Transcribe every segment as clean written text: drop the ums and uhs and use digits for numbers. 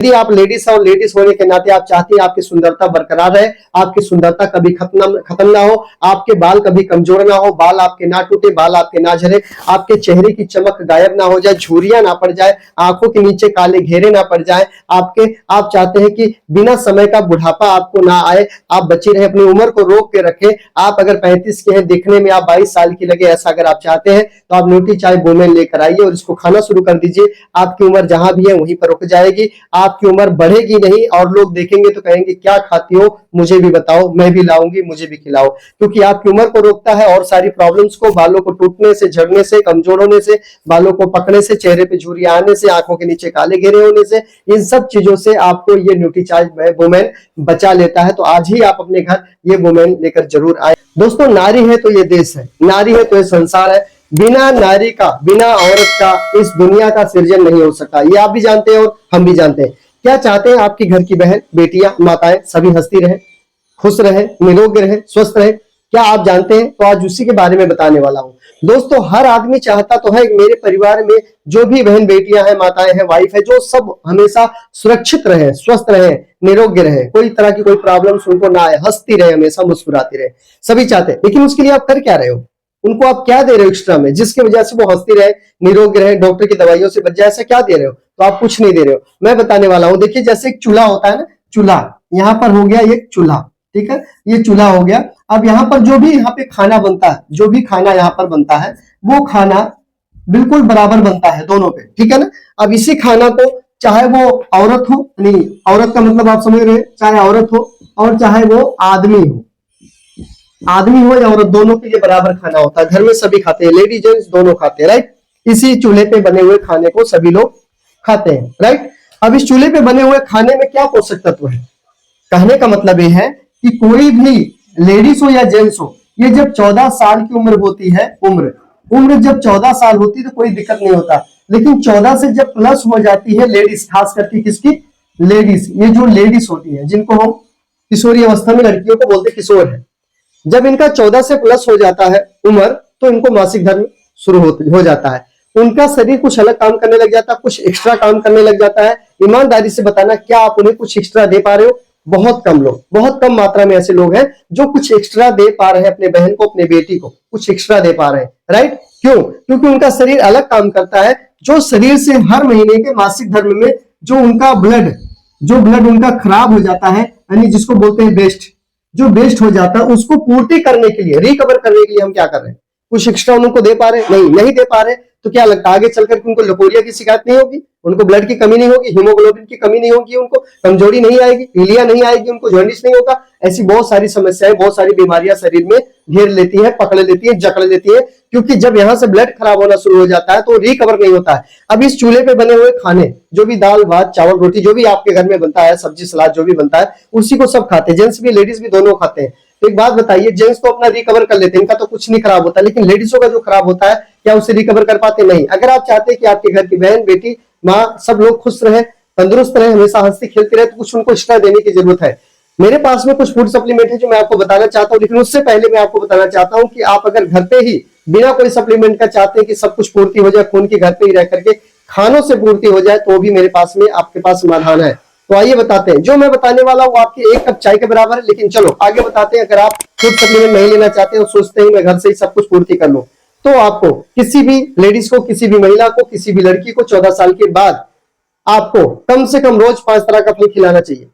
यदि आप लेडीज और लेडीज होने के नाते आप चाहती हैं आपकी सुंदरता बरकरार रहे, आपकी सुंदरता कभी खत्म ना हो, आपके बाल कभी कमजोर ना हो, बाल आपके ना टूटे, बाल आपके ना झरे, आपके चेहरे की चमक गायब ना हो जाए, झुर्रियां ना पड़ जाए, आंखों के नीचे काले घेरे ना पड़ जाए, आप चाहते हैं कि बिना समय का बुढ़ापा आपको ना आए, आप बची रहे, अपनी उम्र को रोक के रखें। आप अगर 35 के हैं, दिखने में आप 22 साल की लगे, ऐसा अगर आप चाहते हैं तो आप न्यूट्री चाय वुमेन लेकर आइए और इसको खाना शुरू कर दीजिए। आपकी उम्र जहां भी है वहीं पर रुक जाएगी, आपकी उम्र बढ़ेगी नहीं और लोग देखेंगे तो कहेंगे क्या खाती हो, मुझे भी बताओ, मैं भी लाऊंगी, मुझे भी खिलाओ। क्योंकि आपकी उम्र को रोकता है और सारी प्रॉब्लम्स को, बालों को टूटने से, झड़ने से, कमजोर होने से, बालों को पकने से, चेहरे पे झुर्रियां आने से, आंखों के नीचे काले घेरे होने से, इन सब चीजों से आपको ये न्यूट्री चाय वुमेन बचा लेता है। तो आज ही आप अपने घर ये वुमेन लेकर जरूर आए। दोस्तों, नारी है तो ये देश है, नारी है तो ये संसार है। बिना नारी का, बिना औरत का इस दुनिया का सृजन नहीं हो सकता। ये आप भी जानते हैं और हम भी जानते हैं। क्या चाहते हैं आपकी घर की बहन, बेटियां, माताएं सभी हंसती रहे, खुश रहे, निरोगी रहे, स्वस्थ रहे? क्या आप जानते हैं? तो आज उसी के बारे में बताने वाला हूं। दोस्तों, हर आदमी चाहता तो है मेरे परिवार में जो भी बहन बेटियां हैं, माताएं हैं, वाइफ है, जो सब हमेशा सुरक्षित रहे, स्वस्थ रहे, निरोगी रहे, कोई तरह की कोई प्रॉब्लम उनको ना आए, हंसती रहे, हमेशा मुस्कुराती रहे, सभी चाहते हैं। लेकिन उसके लिए आप कर क्या रहे हो? उनको आप क्या दे रहे हो एक्स्ट्रा में, जिसकी वजह से वो हंसती रहे, निरोगी रहे, डॉक्टर की दवाइयों से बच जाए? ऐसा क्या दे रहे हो? तो आप कुछ नहीं दे रहे हो। मैं बताने वाला हूं। देखिए, जैसे एक चूल्हा होता है ना, चूल्हा यहाँ पर हो गया, ये चूल्हा, ठीक है, ये चूल्हा हो गया। अब यहाँ पर जो भी यहाँ पे खाना बनता है, जो भी खाना यहाँ पर बनता है, वो खाना बिल्कुल बराबर बनता है दोनों पे, ठीक है ना। अब इसी खाना को चाहे वो औरत हो, नहीं औरत का मतलब आप समझ रहे हैं, चाहे औरत हो और चाहे वो आदमी हो, आदमी हो या औरत, दोनों के लिए बराबर खाना होता है। घर में सभी खाते हैं, लेडीज जेंट्स दोनों खाते हैं, राइट। इसी चूल्हे पे बने हुए खाने को सभी लोग खाते हैं, राइट। अब इस चूल्हे पे बने हुए खाने में क्या पोषक तत्व है? कहने का मतलब यह है कि कोई भी लेडीज हो या जेंट्स हो, ये जब 14 साल की उम्र होती है, उम्र जब 14 साल होती है तो कोई दिक्कत नहीं होता। लेकिन 14 से जब प्लस हो जाती है लेडीज, खास करके किसकी? लेडीज। ये जो लेडीज होती है, जिनको हम किशोरी अवस्था में लड़कियों को बोलते किशोर है, जब इनका 14 से प्लस हो जाता है उम्र, तो इनको मासिक धर्म शुरू हो जाता है। उनका शरीर कुछ अलग काम करने लग जाता है, कुछ एक्स्ट्रा काम करने लग जाता है। ईमानदारी से बताना, क्या आप उन्हें कुछ एक्स्ट्रा दे पा रहे हो? बहुत कम लोग, बहुत कम मात्रा में ऐसे लोग हैं जो कुछ एक्स्ट्रा दे पा रहे हैं अपने बहन को, अपने बेटी को कुछ एक्स्ट्रा दे पा रहे हैं, राइट। क्यों? क्योंकि उनका शरीर अलग काम करता है। जो शरीर से हर महीने के मासिक धर्म में जो उनका ब्लड उनका खराब हो जाता है, यानी जिसको बोलते हैं वेस्ट, जो वेस्ट हो जाता है, उसको पूर्ति करने के लिए, रिकवर करने के लिए हम क्या कर रहे हैं? कुछ एक्स्ट्रा उनको दे पा रहे? नहीं दे पा रहे। तो क्या लगता है आगे चलकर उनको लकोरिया की शिकायत नहीं होगी, उनको ब्लड की कमी नहीं होगी, हीमोग्लोबिन की कमी नहीं होगी, उनको कमजोरी नहीं आएगी, पीलिया नहीं आएगी, उनको जॉन्डिस नहीं होगा? ऐसी बहुत सारी समस्याएं, बहुत सारी बीमारियां शरीर में घेर लेती है, पकड़ लेती है, जकड़ लेती है। क्योंकि जब यहां से ब्लड खराब होना शुरू हो जाता है तो रिकवर नहीं होता है। अब इस चूल्हे पे बने हुए खाने, जो भी दाल भात चावल रोटी जो भी आपके घर में बनता है, सब्जी सलाद जो भी बनता है, उसी को सब खाते हैं, जेंट्स भी लेडीज भी दोनों खाते हैं। एक बात बताइए, जेंट्स तो अपना रिकवर कर लेते हैं, इनका तो कुछ नहीं खराब होता, लेकिन लेडीजों का जो खराब होता है, क्या उसे रिकवर कर पाते? नहीं। अगर आप चाहते हैं कि आपके घर की बहन बेटी माँ सब लोग खुश रहे, तंदुरुस्त रहे, हमेशा हंसती खेलती रहे, तो कुछ उनको एक्स्ट्रा देने की जरूरत है। मेरे पास में कुछ फूड सप्लीमेंट है जो मैं आपको बताना चाहता हूँ, लेकिन उससे पहले मैं आपको बताना चाहता हूँ कि आप अगर घर पे ही बिना कोई सप्लीमेंट का चाहते हैं कि सब कुछ पूर्ति हो जाए, खून की घर पे ही रह करके खानों से पूर्ति हो जाए, तो भी मेरे पास में आपके पास समाधान है। तो आइए बताते हैं। जो मैं बताने वाला हूँ आपके एक कप चाय के बराबर है, लेकिन चलो आगे बताते हैं। अगर आप फूड सप्लीमेंट नहीं लेना चाहते और सोचते हैं मैं घर से ही सब कुछ पूर्ति कर लूं, तो आपको किसी भी लेडीज को, किसी भी महिला को, किसी भी लड़की को 14 साल के बाद आपको कम से कम रोज 5 तरह का फल खिलाना चाहिए।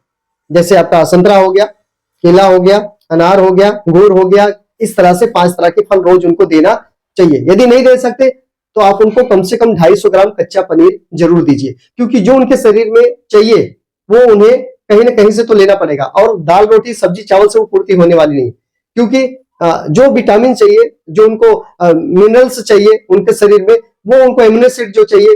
जैसे आपका संतरा हो गया, केला हो गया, अनार हो गया, अंगूर हो गया, इस तरह से 5 तरह के फल रोज उनको देना चाहिए। यदि नहीं दे सकते तो आप उनको कम से कम 250 ग्राम कच्चा पनीर जरूर दीजिए, क्योंकि जो उनके शरीर में चाहिए वो उन्हें कहीं ना कहीं से तो लेना पड़ेगा। और दाल रोटी सब्जी चावल से वो पूर्ति होने वाली नहीं, क्योंकि जो विटामिन चाहिए, जो उनको मिनरल्स चाहिए उनके शरीर में, वो उनको एमिनो एसिड जो चाहिए,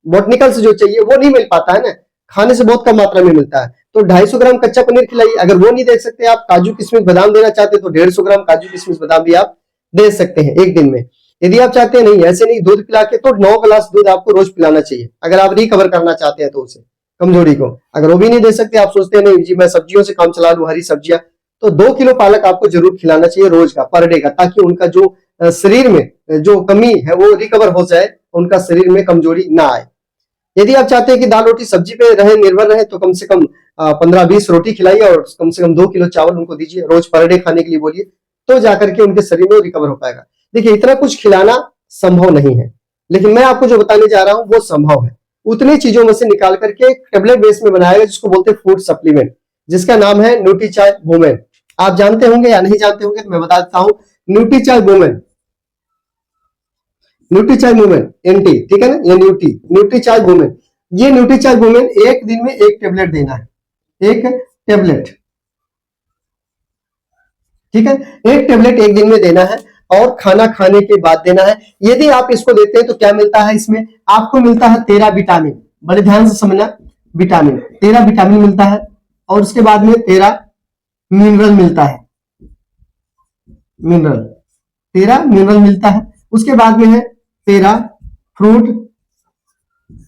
बॉटनिकल्स जो चाहिए, वो नहीं मिल पाता है ना, खाने से बहुत कम मात्रा में मिलता है। तो 250 ग्राम कच्चा पनीर खिलाइए। अगर वो नहीं दे सकते, आप काजू किशमिश बादाम देना चाहते हैं, तो 150 ग्राम काजू किशमिश बादाम भी आप दे सकते हैं एक दिन में। यदि आप चाहते हैं नहीं ऐसे नहीं दूध पिला के, तो 9 गिलास दूध आपको रोज पिलाना चाहिए, अगर आप रिकवर करना चाहते हैं तो उसे कमजोरी को। अगर वो भी नहीं दे सकते, आप सोचते हैं नहीं जी मैं सब्जियों से काम चला लूं, हरी सब्जियां, तो 2 किलो पालक आपको जरूर खिलाना चाहिए रोज का, पर डे का, ताकि उनका जो शरीर में जो कमी है वो रिकवर हो जाए, उनका शरीर में कमजोरी ना आए। यदि आप चाहते हैं कि दाल रोटी सब्जी पे रहे, निर्भर रहे, तो कम से कम 15-20 रोटी खिलाइए और कम से कम 2 किलो चावल उनको दीजिए, रोज पर डे खाने के लिए बोलिए, तो जाकर के उनके शरीर में रिकवर हो पाएगा। देखिए इतना कुछ खिलाना संभव नहीं है, लेकिन मैं आपको जो बताने जा रहा हूं वो संभव है। उतनी चीजों में से निकाल करके एक टेबलेट बेस में बनाया गया जिसको बोलते हैं फूड सप्लीमेंट, जिसका नाम है न्यूट्रीचार्ज वुमेन। आप जानते होंगे या नहीं जानते होंगे तो मैं बता देता हूं। न्यूट्रीचार्ज वुमेन, न्यूट्रीचार्ज वुमेन एनटी, ठीक है ना, ये न्यूट्रीचार्ज वुमेन, ये न्यूट्रीचार्ज वुमेन एक दिन में एक टेबलेट देना है, एक टेबलेट, ठीक है, एक टेबलेट एक दिन में देना है और खाना खाने के बाद देना है। यदि आप इसको देते हैं तो क्या मिलता है इसमें, आपको मिलता है 13 विटामिन, बड़े ध्यान से समझना, विटामिन 13 विटामिन मिलता है और उसके बाद में 13 मिनरल मिलता है, मिनरल 13 मिनरल मिलता है। उसके बाद में है 13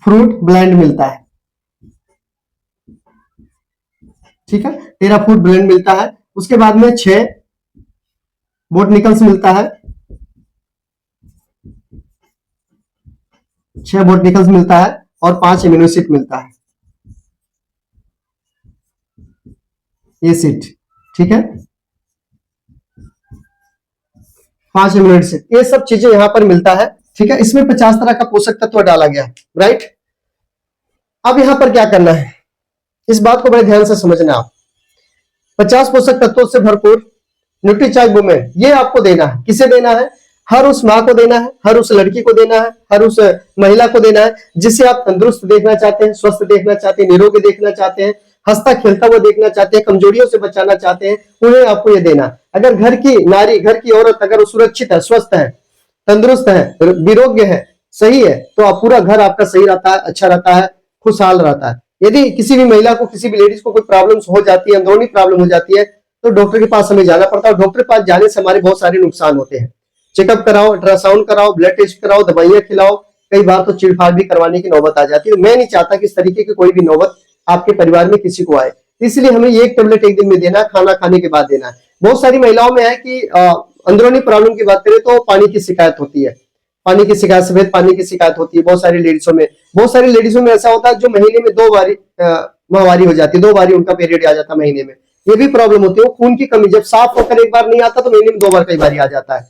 फ्रूट ब्लेंड मिलता है, ठीक है, 13 फ्रूट ब्लेंड मिलता है। उसके बाद में 6 बोटनिकल्स मिलता है, 6 बोटनिकल्स मिलता है और 5 एमिनो एसिड मिलता है, एसिड, ठीक है, 5 एमिनो एसिड, ये सब चीजें यहां पर मिलता है, ठीक है। इसमें 50 तरह का पोषक तत्व डाला गया है, राइट। अब यहां पर क्या करना है, इस बात को बड़े ध्यान से समझना आप। 50 पोषक तत्वों से भरपूर न्यूट्रीचार्ज वुमेन, ये आपको देना है। किसे देना है, हर उस माँ को देना है, हर उस लड़की को देना है, हर उस महिला को देना है जिसे आप तंदुरुस्त देखना चाहते हैं, स्वस्थ देखना चाहते हैं, निरोगी देखना चाहते हैं, हंसता खेलता हुआ देखना चाहते हैं, कमजोरियों से बचाना चाहते हैं, उन्हें आपको ये देना। अगर घर की नारी, घर की औरत अगर सुरक्षित है, स्वस्थ है, तंदुरुस्त है, विरोग्य है, सही है, तो आप पूरा घर आपका सही रहता है, अच्छा रहता है, खुशहाल रहता है। यदि किसी भी महिला को, किसी भी लेडीज को कोई प्रॉब्लम हो जाती है, अंदरूनी प्रॉब्लम हो जाती है, तो डॉक्टर के पास हमें जाना पड़ता है। डॉक्टर के पास जाने से हमारे बहुत सारे नुकसान होते हैं। चेकअप कराओ, अल्ट्रासाउंड कराओ, ब्लड टेस्ट कराओ, दवाइयां खिलाओ, कई बार तो चिड़फाड़ भी करवाने की नौबत आ जाती है। मैं नहीं चाहता कि इस तरीके की कोई भी नौबत आपके परिवार में किसी को आए, इसलिए हमें एक टेबलेट एक दिन में देना है, खाना खाने के बाद देना है। बहुत सारी महिलाओं में है कि अंदरूनी प्रॉब्लम की बात करें तो पानी की शिकायत होती है, पानी की शिकायत, सफेद पानी की शिकायत होती है बहुत सारी लेडीजों में। बहुत सारी लेडीजों में ऐसा होता है जो महीने में 2 बारी माहवारी हो जाती है, 2 बारी उनका पीरियड आ जाता है महीने में, ये भी प्रॉब्लम होती है। वो खून की कमी, जब साफ होकर एक बार नहीं आता तो महीने में 2 बार कई बार आ जाता है,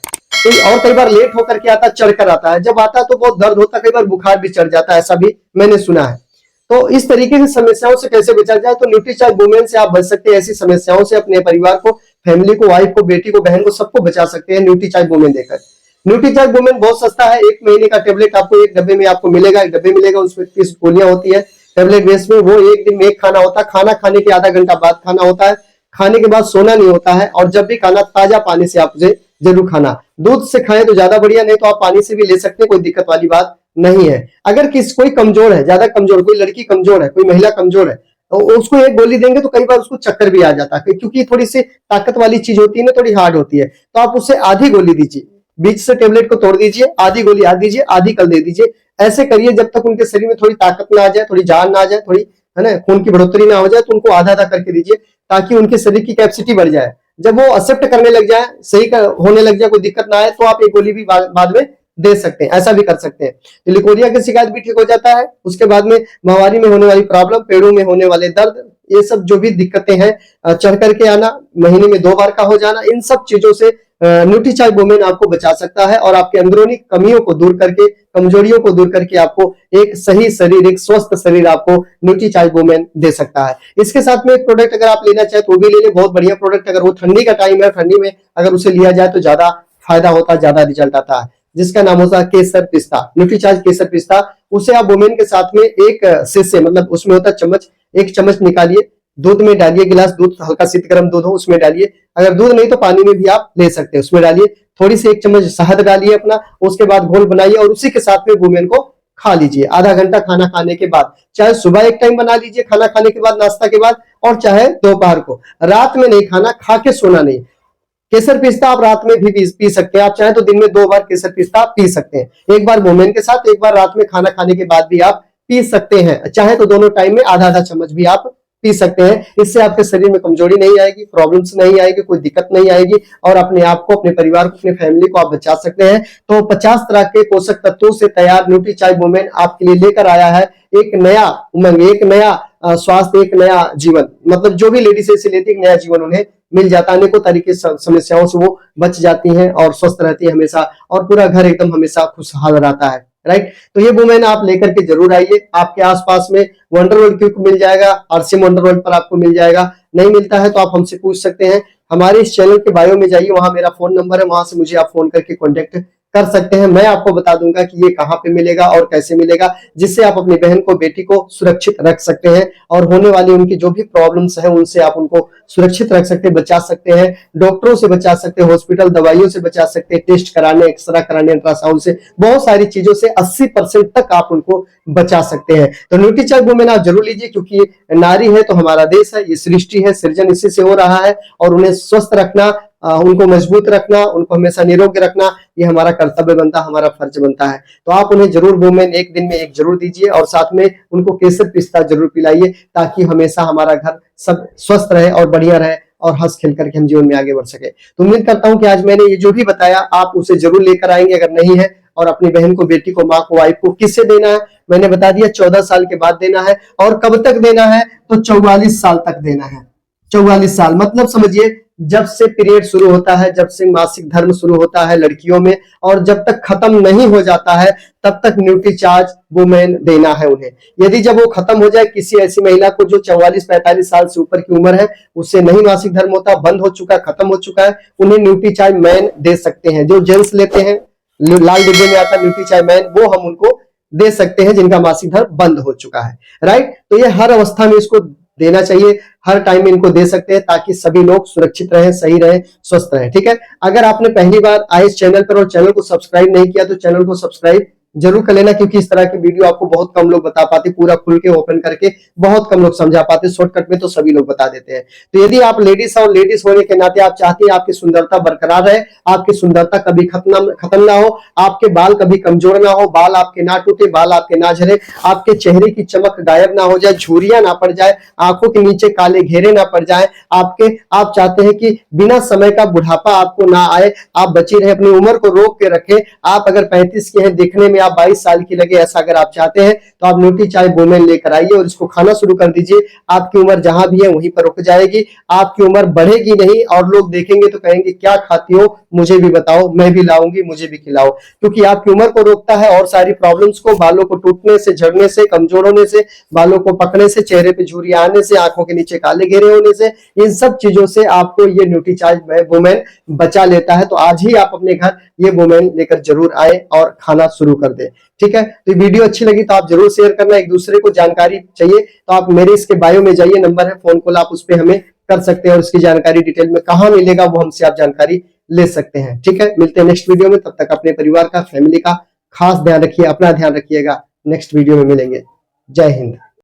और कई बार लेट होकर के आता, चढ़कर आता है, जब आता है तो बहुत दर्द होता है, कई बार बुखार भी चढ़ जाता है, ऐसा भी मैंने सुना है। तो इस तरीके से समस्याओं से कैसे बचा जाए, तो न्यूट्रीचार्ज वुमेन से आप बच सकते हैं। ऐसी समस्याओं से अपने परिवार को, फैमिली को, वाइफ को, बेटी को, बहन को, सबको बचा सकते हैं न्यूट्रीचार्ज वुमेन देकर। न्यूट्रीचार्ज वुमेन बहुत सस्ता है, 1 महीने का टेबलेट आपको एक डब्बे में आपको मिलेगा, एक डब्बे मिलेगा, उसमें 30 गोलियां होती है टेबलेट बेस में। वो एक दिन में एक खाना होता है, खाना खाने के आधा घंटा बाद खाना होता है, खाने के बाद सोना नहीं होता है, और जब भी खाना ताजा पानी से आप जरूर खाना। दूध से खाएं तो ज्यादा बढ़िया, नहीं तो आप पानी से भी ले सकते हैं, कोई दिक्कत वाली बात नहीं है। अगर कोई कमजोर है, ज्यादा कमजोर, कोई लड़की कमजोर है, कोई महिला कमजोर है, तो उसको एक गोली देंगे तो कई बार उसको चक्कर भी आ जाता है, क्योंकि थोड़ी सी ताकत वाली चीज होती है ना, थोड़ी हार्ड होती है, तो आप उससे आधी गोली दीजिए, बीच से टेबलेट को तोड़ दीजिए, आधी गोली आज दीजिए, आधी कल दे दीजिए। ऐसे करिए जब तक उनके शरीर में थोड़ी ताकत ना आ जाए, थोड़ी जान ना आ जाए, थोड़ी, है ना, खून की बढ़ोतरी ना हो जाए, तो उनको आधा आधा करके दीजिए, ताकि उनके शरीर की कैपेसिटी बढ़ जाए। जब वो एक्सेप्ट करने लग जाए, सही होने लग जाए, कोई दिक्कत ना आए, तो आप एक गोली भी बाद में दे सकते हैं, ऐसा भी कर सकते हैं। लिकोरिया की शिकायत भी ठीक हो जाता है। उसके बाद में माहवारी में होने वाली प्रॉब्लम, पेड़ों में होने वाले दर्द, ये सब जो भी दिक्कतें हैं, चढ़ करके आना, महीने में 2 बार का हो जाना, इन सब चीजों से न्यूट्रीचार्ज वुमेन आपको बचा सकता है, और आपके अंदरूनी कमियों को दूर करके, कमजोरियों को दूर करके आपको एक सही शरीर, एक स्वस्थ शरीर आपको न्यूट्रीचार्ज वुमेन दे सकता है। इसके साथ में एक प्रोडक्ट अगर आप लेना चाहे तो वो भी ले लें, बहुत बढ़िया प्रोडक्ट। अगर वो ठंडी का टाइम है, ठंडी में अगर उसे लिया जाए तो ज्यादा फायदा होता है, ज्यादा रिजल्ट आता है, जिसका नाम होता है केसर पिस्ता, न्यूट्रीचार्ज केसर पिस्ता। उसे आप वुमेन के साथ में एक शीशे, मतलब उसमें होता है चम्मच, 1 चम्मच निकालिए, दूध में डालिए, गिलास दूध, हल्का शीत गर्म दूध हो उसमें डालिए, अगर दूध नहीं तो पानी में भी आप ले सकते हैं, उसमें डालिए, थोड़ी सी 1 चम्मच शहद डालिए अपना, उसके बाद घोल बनाइए और उसी के साथ में वुमेन को खा लीजिए आधा घंटा खाना खाने के बाद। चाहे सुबह एक टाइम बना लीजिए खाना खाने के बाद, नाश्ता के बाद, और चाहे दोपहर को। रात में नहीं खाना, खा के सोना नहीं। केसर पिस्ता आप रात में भी पी सकते हैं, आप चाहे तो दिन में 2 बार केसर पिस्ता पी सकते हैं, एक बार वुमेन के साथ, एक बार रात में खाना खाने के बाद भी आप पी सकते हैं। चाहे तो दोनों टाइम में आधा आधा चम्मच भी आप पी सकते हैं। इससे आपके शरीर में कमजोरी नहीं आएगी, प्रॉब्लम्स नहीं आएगी, कोई दिक्कत नहीं आएगी और अपने आप को, अपने परिवार को, अपनी फैमिली को आप बचा सकते हैं। तो 50 तरह के पोषक तत्वों से तैयार न्यूट्रीचार्ज वुमेन आपके लिए लेकर आया है एक नया उमंग, एक नया स्वास्थ्य, एक नया जीवन। मतलब जो भी लेडीज इसे लेती है एक नया जीवन उन्हें मिल जाता है, अनेकों तरीके समस्याओं से वो बच जाती हैं और स्वस्थ रहती है हमेशा, और पूरा घर एकदम हमेशा खुशहाल रहता है। राइट, तो ये वुमेन आप लेकर के जरूर आइए। आपके आसपास में वंडर वर्ल्ड क्विक मिल जाएगा, आरसीएम वंडर वर्ल्ड पर आपको मिल जाएगा। नहीं मिलता है तो आप हमसे पूछ सकते हैं। हमारे इस चैनल के बायो में जाइए, वहां मेरा फोन नंबर है, वहां से मुझे आप फोन करके कॉन्टेक्ट कर सकते हैं। मैं आपको बता दूंगा कि ये कहाँ पे मिलेगा और कैसे मिलेगा, जिससे आप अपनी बहन को, बेटी को सुरक्षित रख सकते हैं और होने वाली उनकी जो भी प्रॉब्लम्स है उनसे आप उनको सुरक्षित रख सकते हैं, बचा सकते हैं, डॉक्टरों से बचा सकते हैं, हॉस्पिटल दवाइयों से बचा सकते हैं, टेस्ट कराने, एक्सरे कराने, अल्ट्रासाउंड से, बहुत सारी चीजों से 80% तक आप उनको बचा सकते हैं। तो न्यूट्रीचार्ज वुमेन आप जरूर लीजिए, क्योंकि नारी है तो हमारा देश है, ये सृष्टि है, सृजन इसी से हो रहा है और उन्हें स्वस्थ रखना, उनको मजबूत रखना, उनको हमेशा निरोगी रखना, ये हमारा कर्तव्य बनता है, हमारा फर्ज बनता है। तो आप उन्हें जरूर वुमेन एक दिन में एक जरूर दीजिए और साथ में उनको केसर पिस्ता जरूर पिलाइए, ताकि हमेशा हमारा घर सब स्वस्थ रहे और बढ़िया रहे और हंस खेल करके हम जीवन में आगे बढ़ सके। तो उम्मीद करता हूं कि आज मैंने ये जो भी बताया आप उसे जरूर लेकर आएंगे। अगर नहीं है और अपनी बहन को, बेटी को, माँ को, वाइफ को किससे देना है मैंने बता दिया, 14 साल के बाद देना है। और कब तक देना है तो 44 साल तक देना है। 44 साल मतलब समझिए जब से पीरियड शुरू होता है, जब से मासिक धर्म शुरू होता है लड़कियों में, और जब तक खत्म नहीं हो जाता है तब तक न्यूट्रीचार्ज वुमेन देना है उन्हें। यदि जब वो खत्म हो जाए, किसी ऐसी महिला को जो 44-45 साल से ऊपर की उम्र है, उससे नहीं मासिक धर्म होता, बंद हो चुका है, खत्म हो चुका है, उन्हें न्यूट्रीचार्ज मैन दे सकते हैं। जो जेंट्स लेते हैं, लाल डिब्बे में आता है न्यूट्रीचार्ज मैन, वो हम उनको दे सकते हैं जिनका मासिक धर्म बंद हो चुका है। राइट, तो ये हर अवस्था में इसको देना चाहिए, हर टाइम में इनको दे सकते हैं, ताकि सभी लोग सुरक्षित रहें, सही रहें, स्वस्थ रहें। ठीक है, अगर आपने पहली बार आए इस चैनल पर और चैनल को सब्सक्राइब नहीं किया तो चैनल को सब्सक्राइब जरूर कर लेना, क्योंकि इस तरह की वीडियो आपको बहुत कम लोग बता पाते, पूरा खुल के ओपन करके बहुत कम लोग समझा पाते, शॉर्टकट में तो सभी लोग बता देते हैं। तो यदि आप लेडीज और लेडीज होने के नाते आप चाहते हैं आपकी सुंदरता बरकरार रहे, आपकी सुंदरता कभी खत्म ना हो, आपके बाल कभी कमजोर ना हो, बाल आपके ना टूटे, बाल आपके ना झरे, आपके चेहरे की चमक गायब ना हो जाए, झुर्रियां ना पड़ जाए, आंखों के नीचे काले घेरे ना पड़ जाए, आप चाहते हैं कि बिना समय का बुढ़ापा आपको ना आए, आप बची रहे, अपनी उम्र को रोक के रखें, आप अगर 35 के हैं, देखने में आप 22 साल की लगे, ऐसा अगर आप चाहते हैं तो आप न्यूट्रीचार्ज वुमेन लेकर आइए और इसको खाना शुरू कर दीजिए। आपकी उम्र जहां भी है वहीं पर रुक जाएगी, आपकी उम्र बढ़ेगी नहीं, और लोग देखेंगे तो कहेंगे क्या खाती हो, मुझे भी बताओ, मैं भी लाऊंगी, मुझे भी खिलाओ, क्योंकि आपकी उम्र को रोकता है और सारी प्रॉब्लम्स को, बालों को टूटने से, झड़ने से, कमजोर होने से, बालों को पकने से, चेहरे पे झुर्रियां आने से, आंखों के नीचे काले घेरे होने से, इन सब चीजों से आपको ये न्यूट्रीचार्ज वुमेन बचा लेता है। तो आज ही आप अपने घर ये वुमेन लेकर जरूर आए और खाना शुरू कर दे। ठीक है, तो वीडियो अच्छी लगी तो आप जरूर शेयर करना, एक दूसरे को जानकारी चाहिए तो आप मेरे इसके बायो में जाइए, नंबर है, फोन कॉल आप उस पर हमें कर सकते हैं और इसकी जानकारी डिटेल में कहां मिलेगा वो हमसे आप जानकारी ले सकते हैं। ठीक है, मिलते हैं नेक्स्ट वीडियो में, तब तक अपने परिवार का, फैमिली का खास ध्यान रखिए, अपना ध्यान रखिएगा। नेक्स्ट वीडियो में मिलेंगे। जय हिंद।